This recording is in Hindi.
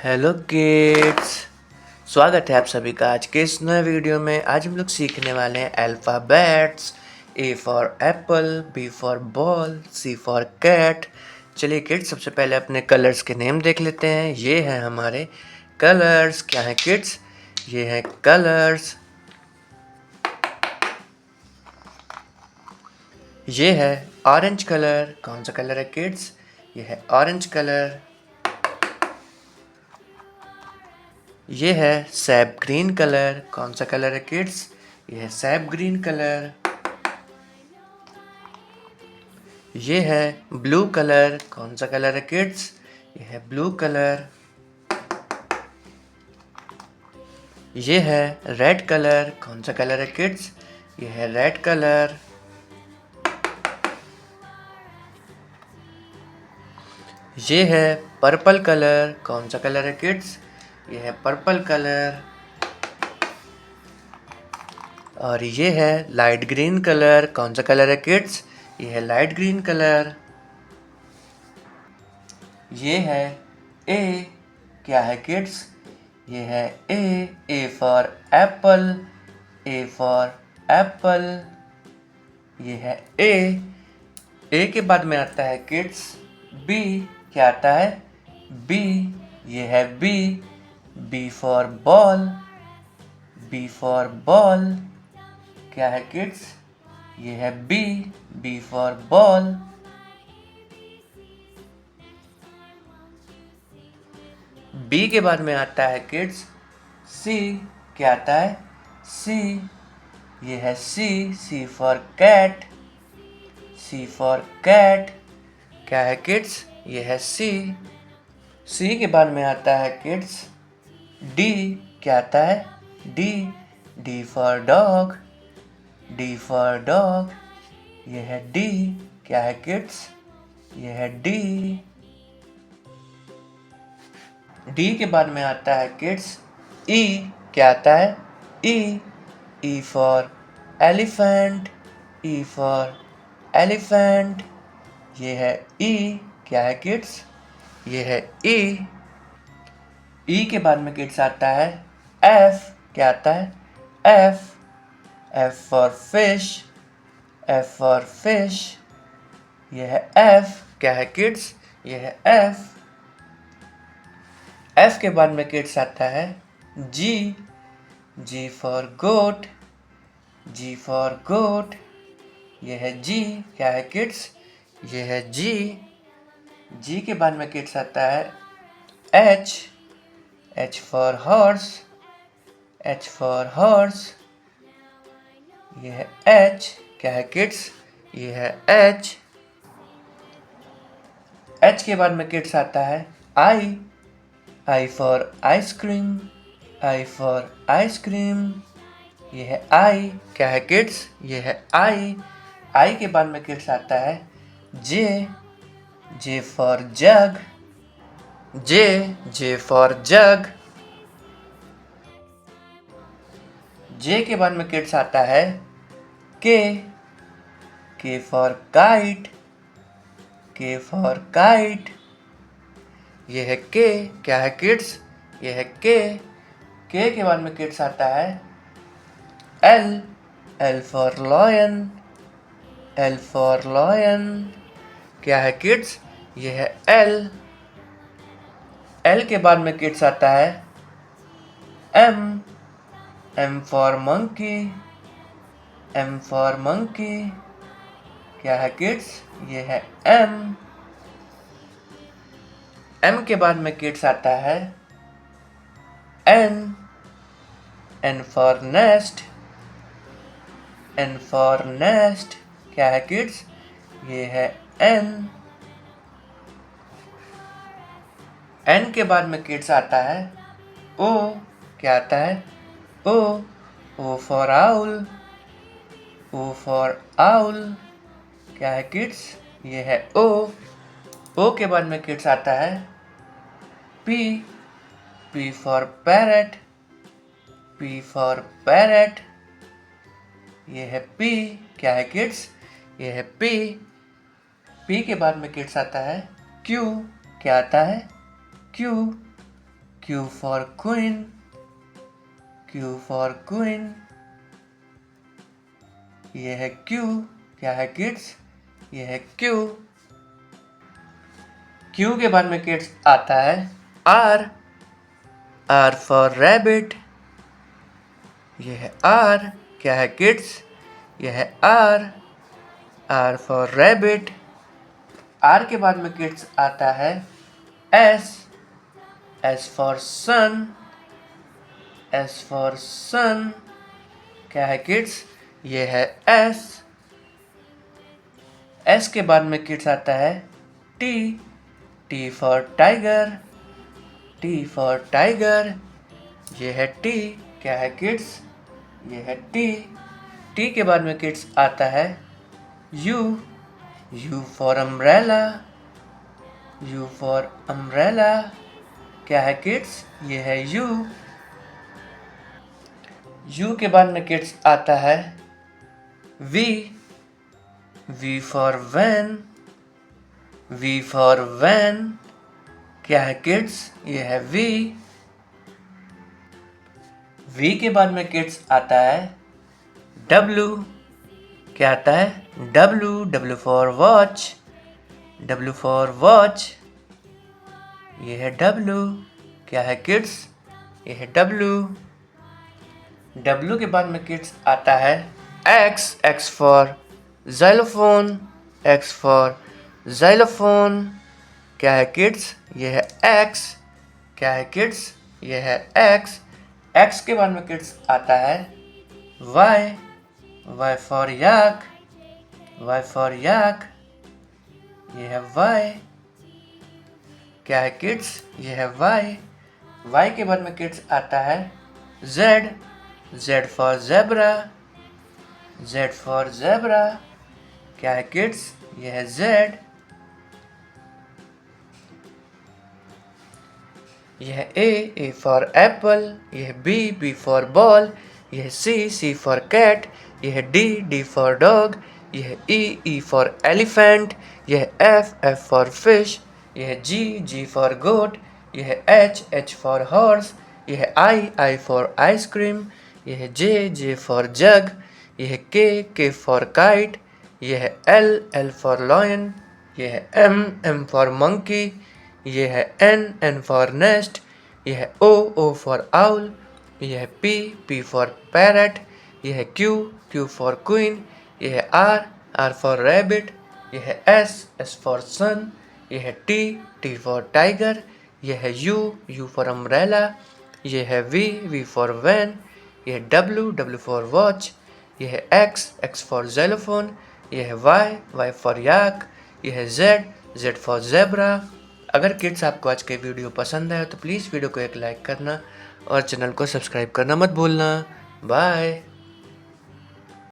Hello kids. स्वागत है आप सभी का आज के इस नए वीडियो में। आज हम लोग सीखने वाले हैं alphabets. A for apple, B for ball, C for cat. चलिए किड्स, सबसे पहले अपने कलर्स के नेम देख लेते हैं। ये हैं हमारे कलर्स। क्या है किड्स? ये हैं कलर्स। ये है ऑरेंज कलर। कौन सा कलर है किड्स? ये है ऑरेंज कलर। ये है सैप ग्रीन कलर। कौन सा कलर है किड्स? ये है सैप ग्रीन कलर। ये है ब्लू कलर। कौन सा कलर है किड्स? ये है ब्लू कलर। ये है रेड कलर। कौन सा कलर है किड्स? ये है रेड कलर। ये है पर्पल कलर। कौन सा कलर है किड्स? ये है पर्पल कलर। और ये है लाइट ग्रीन कलर। कौन सा कलर है किड्स? ये है लाइट ग्रीन कलर। ये है ए। क्या है किड्स? ये है ए for Apple. A for Apple. ये है ए के बाद में आता है किड्स बी। क्या आता है? बी। ये है B for ball. B for ball. क्या है किड्स? ये है बी फॉर बॉल। बी के बाद में आता है किड्स सी। क्या आता है? सी। ये है C for cat. C for cat. क्या है किड्स? ये है सी के बाद में आता है किड्स डी। क्या आता है? D for dog. D for dog. ये है डी। क्या है किड्स? ये है डी के बाद में आता है किड्स ई। क्या आता है? E for elephant. E for elephant. ये है ई। क्या है किड्स? ये है ई के बाद में किड्स आता है एफ। क्या आता है? F for fish. F for fish. ये है एफ। क्या है किड्स? ये है एफ के बाद में किड्स आता है जी फॉर गोट। जी फॉर गोट। ये है जी। क्या है किड्स? ये है जी के बाद में किड्स आता है H for horse. H for horse. ये है एच। क्या है किड्स? ये है एच के बाद में किड्स आता है I for ice cream. I for ice cream. ये है आई। क्या है किड्स? ये है आई के बाद में किड्स आता है J for jug. J for jug. जे के बाद में किड्स आता है के फॉर काइट। के फॉर काइट। ये है के। क्या है किड्स? ये है के बाद में किड्स आता है L for lion. L for lion. क्या है किड्स? ये है एल के बाद में किड्स आता है M for monkey. M for monkey. क्या है किड्स? ये है एम के बाद में किड्स आता है N for nest. N for nest. क्या है किड्स? ये है एन के बाद में किड्स आता है ओ। क्या आता है? O for owl. O for owl. क्या है किड्स? ये है ओ के बाद में किड्स आता है P for parrot. P for parrot. ये है पी। क्या है किड्स? ये है पी के बाद में किड्स आता है क्यू। क्या आता है? Q Q for queen, Q for queen. ये है Q, क्या है किड्स? ये है Q. Q के बाद में किड्स आता है R, R for rabbit. ये है R, क्या है किड्स? ये है R, R for rabbit. R के बाद में किड्स आता है S, S for sun, S for sun. क्या है किड्स? ये है S. S के बाद में किड्स आता है T, T for tiger, T for tiger. ये है T, क्या है किड्स? ये है T. T के बाद में किड्स आता है U, U for umbrella, U for umbrella. क्या है किड्स? ये है U. U के बाद में किड्स आता है V, V for van, V for van. क्या है किड्स? ये है V. V के बाद में किड्स आता है W. क्या आता है? W, W for watch, W for watch. ये है W. क्या है किड्स? ये है W. W के बाद में किड्स आता है X, X for xylophone, X for xylophone. क्या है किड्स? ये है X. क्या है किड्स? ये है X. X के बाद में किड्स आता है Y, Y for yak, Y for yak. ये है Y. क्या है किड्स? ये है Y. Y के बाद में किड्स आता है Z, Z for zebra, Z for zebra. क्या है किड्स? ये है Z. यह है A for apple. यह है B, B for ball. यह है C, C for cat. यह है D for dog. यह है E for elephant. यह है F for fish. यह है G for goat. यह है H for horse. यह है I for ice cream. यह है J for jug. यह है K for kite. यह है L for lion. यह है M for monkey. यह है N for nest. यह है O for owl. यह है P for parrot. यह है Q for queen. यह है R for rabbit. यह है S for sun. यह है T for tiger. यह है U for umbrella. यह है V for van. यह है W for watch. यह है X for xylophone. यह है Y for yak. यह है Z for zebra. अगर किड्स आपको आज के वीडियो पसंद आया तो प्लीज़ वीडियो को एक लाइक करना और चैनल को सब्सक्राइब करना मत भूलना. बाय.